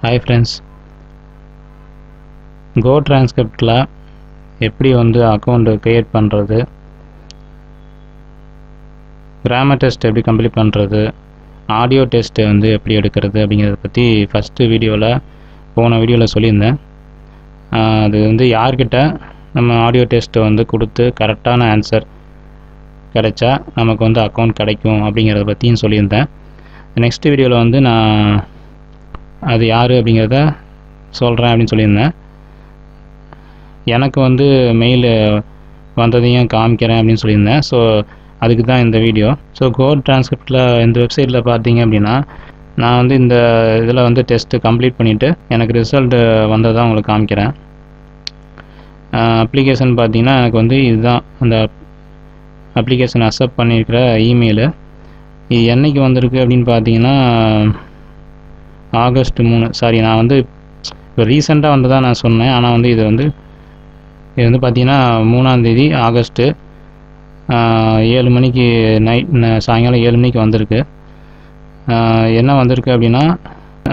Hi friends, GoTranscript எப்படி வந்து account create பண்ணுறது, கிராமர் டெஸ்ட் எப்படி கம்ப்ளீட் பண்ணுறது, ஆடியோ டெஸ்ட் வந்து எப்படி எடுக்கிறது அப்படிங்கிறத பற்றி ஃபஸ்ட்டு போன வீடியோவில் சொல்லியிருந்தேன். அது வந்து யார்கிட்ட நம்ம ஆடியோ டெஸ்ட்டை வந்து கொடுத்து கரெக்டான ஆன்சர் கிடைச்சா நமக்கு வந்து அக்கவுண்ட் கிடைக்கும் அப்படிங்கிறத பற்றியும் சொல்லியிருந்தேன். நெக்ஸ்ட் வீடியோவில் வந்து நான் அது யார் அப்படிங்கிறத சொல்கிறேன் அப்படின்னு சொல்லியிருந்தேன். எனக்கு வந்து மெயில் வந்ததையும் காமிக்கிறேன் அப்படின்னு சொல்லியிருந்தேன். ஸோ அதுக்கு தான் இந்த வீடியோ. ஸோ GoTranscriptல இந்த வெப்சைட்டில் பார்த்தீங்க அப்படின்னா நான் வந்து இந்த இதில் வந்து டெஸ்ட்டு கம்ப்ளீட் பண்ணிவிட்டு எனக்கு ரிசல்ட்டு வந்ததான் உங்களுக்கு காமிக்கிறேன். அப்ளிகேஷன் பார்த்தீங்கன்னா எனக்கு வந்து இதுதான் அந்த அப்ளிகேஷன் அக்செப்ட் பண்ணியிருக்கிற இமெயிலு. இது என்றைக்கு வந்திருக்கு அப்படின்னு பார்த்தீங்கன்னா ஆகஸ்ட் 3. சாரி, நான் வந்து இப்போ ரீசெண்டாக வந்ததாக நான் சொன்னேன். ஆனால் வந்து இது வந்து பார்த்தீங்கன்னா 3ஆம் தேதி ஆகஸ்ட்டு 7 மணிக்கு சாயங்காலம் 7 மணிக்கு வந்திருக்கு. என்ன வந்திருக்கு அப்படின்னா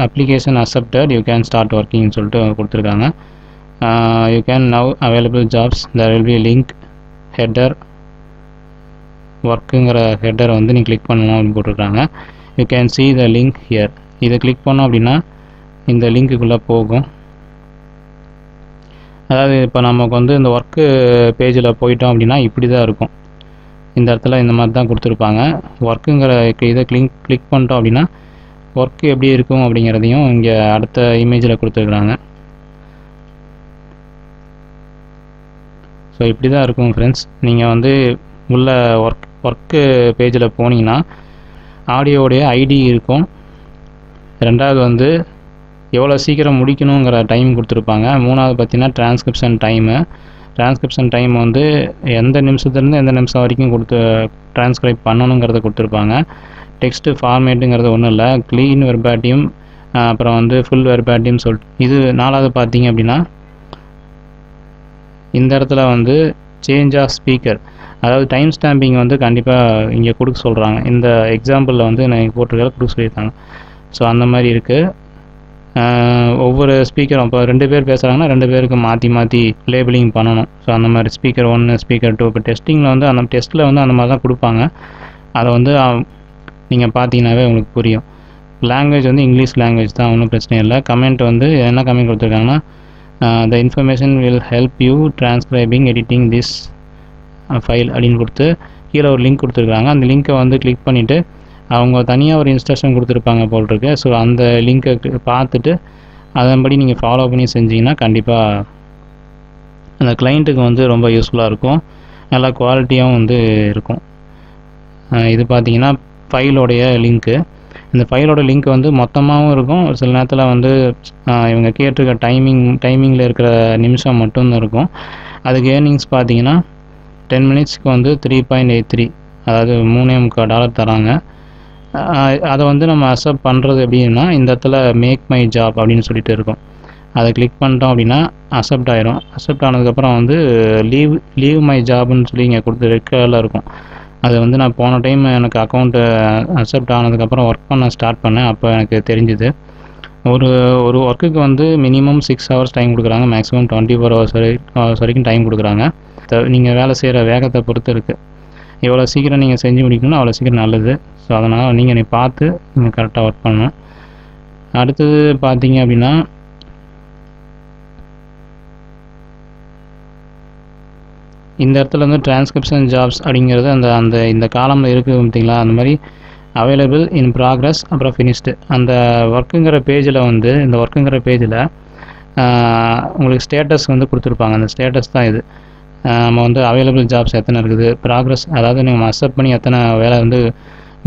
application accepted, you can start ஒர்க்கிங்னு சொல்லிட்டு கொடுத்துருக்காங்க. You can now available jobs, there will be link header, ஒர்க்குங்கிற ஹெட்டரை வந்து நீங்கள் கிளிக் பண்ணணும் அப்படின்னு போட்டிருக்காங்க. You can see the link here. இதை கிளிக் பண்ணோம் அப்படின்னா இந்த லிங்க்குள்ளே போகும். அதாவது இப்போ நமக்கு வந்து இந்த ஒர்க்கு பேஜில் போயிட்டோம் அப்படின்னா இப்படி தான் இருக்கும். இந்த இடத்துல இந்த மாதிரி தான் கொடுத்துருப்பாங்க. ஒர்க்குங்கிற இதை கிளிக் பண்ணிட்டோம் அப்படின்னா ஒர்க்கு எப்படி இருக்கும் அப்படிங்கிறதையும் இங்கே அடுத்த இமேஜில் கொடுத்துருக்குறாங்க. ஸோ இப்படி தான் இருக்கும் ஃப்ரெண்ட்ஸ். நீங்கள் வந்து உள்ள ஒர்க்கு பேஜில் போனீங்கன்னா ஆடியோடைய ஐடி இருக்கும். ரெண்டாவது வந்து எவ்வளோ சீக்கிரம் முடிக்கணுங்கிற டைம் கொடுத்துருப்பாங்க. மூணாவது பார்த்தீங்கன்னா டிரான்ஸ்கிரிப்ஷன் டைம் வந்து எந்த நிமிஷத்துலேருந்து எந்த நிமிஷம் வரைக்கும் டிரான்ஸ்கிரைப் பண்ணணுங்கிறத கொடுத்துருப்பாங்க. டெக்ஸ்ட்டு ஃபார்மேட்டுங்கிறது ஒன்றும் இல்லை, க்ளீன் வெர்பாட்டியம், அப்புறம் வந்து ஃபுல் வெர்பாட்டியம் சொல்லிட்டு. இது நாலாவது பார்த்தீங்க அப்படின்னா இந்த இடத்துல வந்து சேஞ்ச் ஆஃப் ஸ்பீக்கர், அதாவது டைம் ஸ்டாம்பிங் வந்து கண்டிப்பாக இங்கே கொடுக்க சொல்கிறாங்க. இந்த எக்ஸாம்பிளில் வந்து நான் போட்டிருக்கிற கொடுக்க சொல்லியிருக்காங்க. ஸோ அந்த மாதிரி இருக்குது. ஒவ்வொரு ஸ்பீக்கரும் இப்போ 2 பேர் பேசுகிறாங்கன்னா 2 பேருக்கு மாற்றி லேபிளிங் பண்ணணும். ஸோ அந்த மாதிரி ஸ்பீக்கர் 1, ஸ்பீக்கர் 2. இப்போ டெஸ்ட்டிங்கில் வந்து அந்த டெஸ்ட்டில் வந்து அந்த மாதிரி தான் கொடுப்பாங்க. அதை வந்து நீங்கள் பார்த்தீங்கன்னாவே உங்களுக்கு புரியும். லாங்குவேஜ் வந்து இங்கிலீஷ் லாங்குவேஜ் தான், ஒன்றும் பிரச்சனை இல்லை. கமெண்ட் வந்து என்ன கமெண்ட் கொடுத்துருக்காங்கன்னா the information will help you transcribing editing this file அப்படின்னு கொடுத்து கீழே ஒரு லிங்க் கொடுத்துருக்காங்க. அந்த லிங்க்கை வந்து கிளிக் பண்ணிவிட்டு அவங்க தனியாக ஒரு இன்ஸ்ட்ரக்ஷன் கொடுத்துருப்பாங்க போல் இருக்கு. ஸோ அந்த லிங்க்கை பார்த்துட்டு அதன்படி நீங்கள் ஃபாலோ பண்ணி செஞ்சீங்கன்னா கண்டிப்பாக அந்த கிளைண்ட்டுக்கு வந்து ரொம்ப யூஸ்ஃபுல்லாக இருக்கும், நல்லா குவாலிட்டியாகவும் வந்து இருக்கும். இது பார்த்தீங்கன்னா ஃபைலோடைய லிங்க்கு. இந்த ஃபைலோட லிங்க் வந்து மொத்தமாகவும் இருக்கும். சில நேரத்தில் வந்து இவங்க கேட்டிருக்க டைமிங்கில் இருக்கிற நிமிஷம் மட்டும்தான் இருக்கும். அதுக்கு ஏர்னிங்ஸ் பார்த்தீங்கன்னா 10 மினிட்ஸ்க்கு வந்து 3.83, அதாவது $3.25 தராங்க. அதை வந்து நம்ம அக்செப்ட் பண்ணுறது எப்படின்னா இந்த இடத்துல மேக் மை ஜாப் அப்படின்னு சொல்லிட்டு இருக்கும். அதை கிளிக் பண்ணிட்டோம் அப்படின்னா அக்செப்ட் ஆயிரும். அக்செப்ட் ஆனதுக்கப்புறம் வந்து லீவ் மை ஜாப்னு சொல்லி இங்கே கொடுத்து ரெட் கலரில் இருக்கும். அது வந்து நான் போன டைம் எனக்கு அக்கௌண்ட்டு அக்செப்ட் ஆனதுக்கப்புறம் ஒர்க் பண்ண ஸ்டார்ட் பண்ணேன். அப்போ எனக்கு தெரிஞ்சுது ஒரு ஒர்க்குக்கு வந்து மினிமம் 6 ஹவர்ஸ் டைம் கொடுக்குறாங்க, மேக்ஸிமம் 24 ஹவர்ஸ் வரைக்கும் டைம் கொடுக்குறாங்க. நீங்கள் வேலை செய்கிற வேகத்தை பொறுத்து இருக்குது. எவ்வளோ சீக்கிரம் நீங்கள் செஞ்சு முடிக்கணும் அவ்வளோ சீக்கிரம் நல்லது. ஸோ அதனால் நீங்கள் பார்த்து நீங்கள் கரெக்டாக ஒர்க் பண்ணணும். அடுத்தது பார்த்தீங்க அப்படின்னா இந்த இடத்துல வந்து டிரான்ஸ்கிரிப்ஷன் ஜாப்ஸ் அப்படிங்கிறது இந்த காலமில் இருக்குது பார்த்தீங்களா, அந்த மாதிரி அவைலபிள் இன் ப்ராக்ரஸ், அப்புறம் ஃபினிஷ்டு. அந்த ஒர்க்குங்கிற பேஜில் வந்து இந்த ஒர்க்குங்கிற பேஜில் உங்களுக்கு ஸ்டேட்டஸ் வந்து கொடுத்துருப்பாங்க. அந்த ஸ்டேட்டஸ் தான் இது. நம்ம வந்து அவைலபிள் ஜாப்ஸ் எத்தனை இருக்குது, ப்ராக்ரஸ், அதாவது நம்ம அக்செப்ட் பண்ணி எத்தனை வேலை வந்து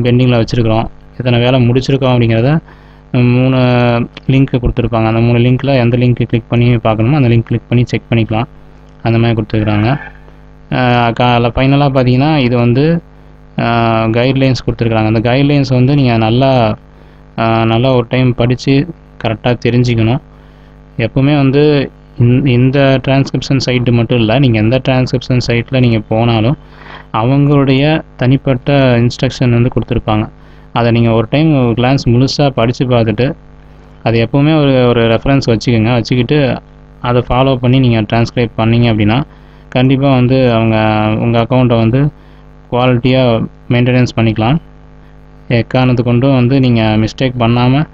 பெண்டிங்கில் வச்சுருக்கிறோம், எத்தனை வேலை முடிச்சிருக்கோம் அப்படிங்கிறத 3 லிங்க்கு கொடுத்துருப்பாங்க. அந்த 3 லிங்க்கில் எந்த லிங்க்கு கிளிக் பண்ணி பார்க்கணுமோ அந்த லிங்க் கிளிக் பண்ணி செக் பண்ணிக்கலாம். அந்த மாதிரி கொடுத்துருக்குறாங்க. ஃபைனலாக பார்த்தீங்கன்னா இது வந்து கைட்லைன்ஸ் கொடுத்துருக்குறாங்க. அந்த கைட்லைன்ஸ் வந்து நீங்கள் நல்லா ஒரு டைம் படித்து கரெக்டாக தெரிஞ்சுக்கணும். எப்போவுமே வந்து இந்த டிரான்ஸ்கிரிப்ஷன் சைட்டு மட்டும் இல்லை, நீங்கள் எந்த டிரான்ஸ்கிரிப்ஷன் சைட்டில் நீங்கள் போனாலும் அவங்களுடைய தனிப்பட்ட இன்ஸ்ட்ரக்ஷன் வந்து கொடுத்துருப்பாங்க. அதை நீங்கள் ஒரு டைம் கிளான்ஸ் முழுசாக படித்து பார்த்துட்டு அது எப்போவுமே ஒரு ரெஃபரன்ஸ் வச்சுக்கோங்க. வச்சுக்கிட்டு அதை ஃபாலோ பண்ணி நீங்கள் ட்ரான்ஸ்கிரைப் பண்ணிங்க அப்படின்னா கண்டிப்பாக வந்து உங்கள் அக்கௌண்ட்டை வந்து குவாலிட்டியாக மெயின்டெனன்ஸ் பண்ணிக்கலாம். எக்காரணத்து கொண்டும் வந்து நீங்கள் மிஸ்டேக் பண்ணாமல்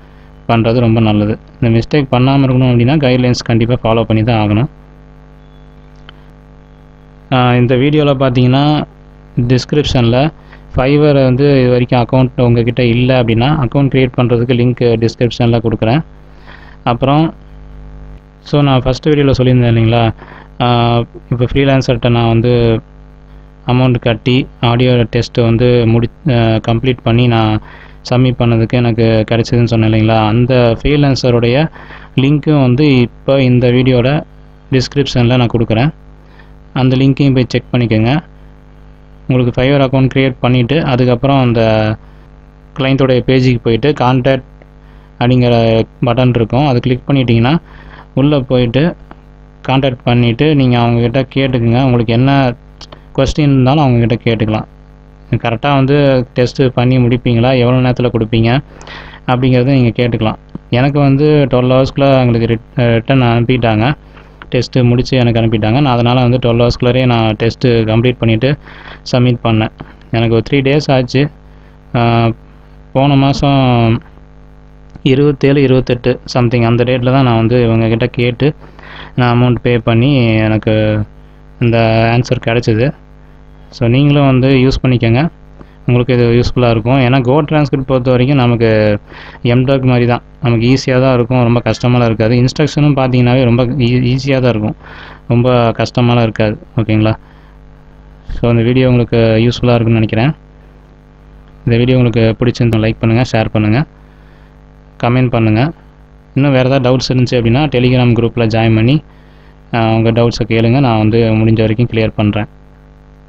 பண்ணுறது ரொம்ப நல்லது. இந்த மிஸ்டேக் பண்ணாமல் இருக்கணும் அப்படின்னா கைட்லைன்ஸ் கண்டிப்பாக ஃபாலோ பண்ணி தான் ஆகணும். இந்த வீடியோவில் பார்த்தீங்கன்னா டிஸ்கிரிப்ஷனில் ஃபைவர் வந்து இது வரைக்கும் அக்கௌண்ட் உங்கள்கிட்ட இல்லை அப்படின்னா அக்கௌண்ட் க்ரியேட் பண்ணுறதுக்கு லிங்க் டிஸ்கிரிப்ஷனில் கொடுக்குறேன். அப்புறம் நான் ஃபஸ்ட்டு வீடியோவில் சொல்லியிருந்தேன் இல்லைங்களா, இப்போ ஃப்ரீலான்சர்கிட்ட நான் வந்து அமௌண்ட் கட்டி ஆடியோ டெஸ்ட்டு வந்து கம்ப்ளீட் பண்ணி நான் சப்மிட் பண்ணதுக்கு எனக்கு கிடச்சிதுன்னு சொன்னேன் இல்லைங்களா, அந்த ஃப்ரீலான்சருடைய லிங்க்கும் வந்து இப்போ இந்த வீடியோட டிஸ்கிரிப்ஷனில் நான் கொடுக்குறேன். அந்த லிங்க்கையும் போய் செக் பண்ணிக்கோங்க. உங்களுக்கு ஃபைவர் அக்கௌண்ட் க்ரியேட் பண்ணிவிட்டு அதுக்கப்புறம் அந்த கிளைண்ட்டோடைய பேஜுக்கு போயிட்டு கான்டாக்ட் அப்படிங்கிற பட்டன் இருக்கும், அது கிளிக் பண்ணிட்டீங்கன்னா உள்ளே போயிட்டு கான்டாக்ட் பண்ணிவிட்டு நீங்கள் அவங்கக்கிட்ட கேட்டுக்குங்க. உங்களுக்கு என்ன கொஸ்டின் இருந்தாலும் அவங்கக்கிட்ட கேட்டுக்கலாம். கரெக்டாக வந்து டெஸ்ட்டு பண்ணி முடிப்பீங்களா, எவ்வளோ நேரத்தில் கொடுப்பீங்க அப்படிங்கிறத நீங்கள் கேட்டுக்கலாம். எனக்கு வந்து 12 ஹவர்ஸ்க்குள்ளே எங்களுக்கு ரிட்டன் அனுப்பிட்டாங்க. டெஸ்ட்டு முடித்து எனக்கு அனுப்பிட்டாங்க. நான் அதனால் வந்து 12 ஹவர்ஸ்க்குள்ளே நான் டெஸ்ட்டு கம்ப்ளீட் பண்ணிவிட்டு சப்மிட் பண்ணேன். எனக்கு ஒரு 3 டேஸ் ஆச்சு. போன மாதம் 27, 28 சம்திங் அந்த டேட்டில் தான் நான் வந்து இவங்கக்கிட்ட கேட்டு நான் அமௌண்ட் பே பண்ணி எனக்கு இந்த ஆன்சர் கிடச்சிது. ஸோ நீங்களும் வந்து யூஸ் பண்ணிக்கோங்க, உங்களுக்கு இது யூஸ்ஃபுல்லாக இருக்கும். ஏன்னா GoTranscript பொறுத்த வரைக்கும் நமக்கு எம்டாக் மாதிரி தான், நமக்கு ஈஸியாக தான் இருக்கும், ரொம்ப கஷ்டமாலாம் இருக்காது. இன்ஸ்ட்ரக்ஷனும் பார்த்தீங்கன்னாவே ரொம்ப ஈஸியாக தான் இருக்கும், ரொம்ப கஷ்டமாலாம் இருக்காது. ஓகேங்களா? ஸோ இந்த வீடியோ உங்களுக்கு யூஸ்ஃபுல்லாக இருக்குன்னு நினைக்கிறேன். இந்த வீடியோ உங்களுக்கு பிடிச்சிருந்தா லைக் பண்ணுங்கள், ஷேர் பண்ணுங்கள், கமெண்ட் பண்ணுங்கள். இன்னும் வேறு ஏதாவது டவுட்ஸ் இருந்துச்சு அப்படின்னா டெலிகிராம் குரூப்பில் ஜாயின் பண்ணி உங்கள் டவுட்ஸை கேளுங்க. நான் வந்து முடிஞ்ச வரைக்கும் கிளியர் பண்ணுறேன்.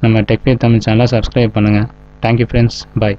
நம்ம டெக் வித் தமிழ் சேனலை சப்ஸ்கிரைப் பண்ணுங்கள். Thank you friends. பாய்.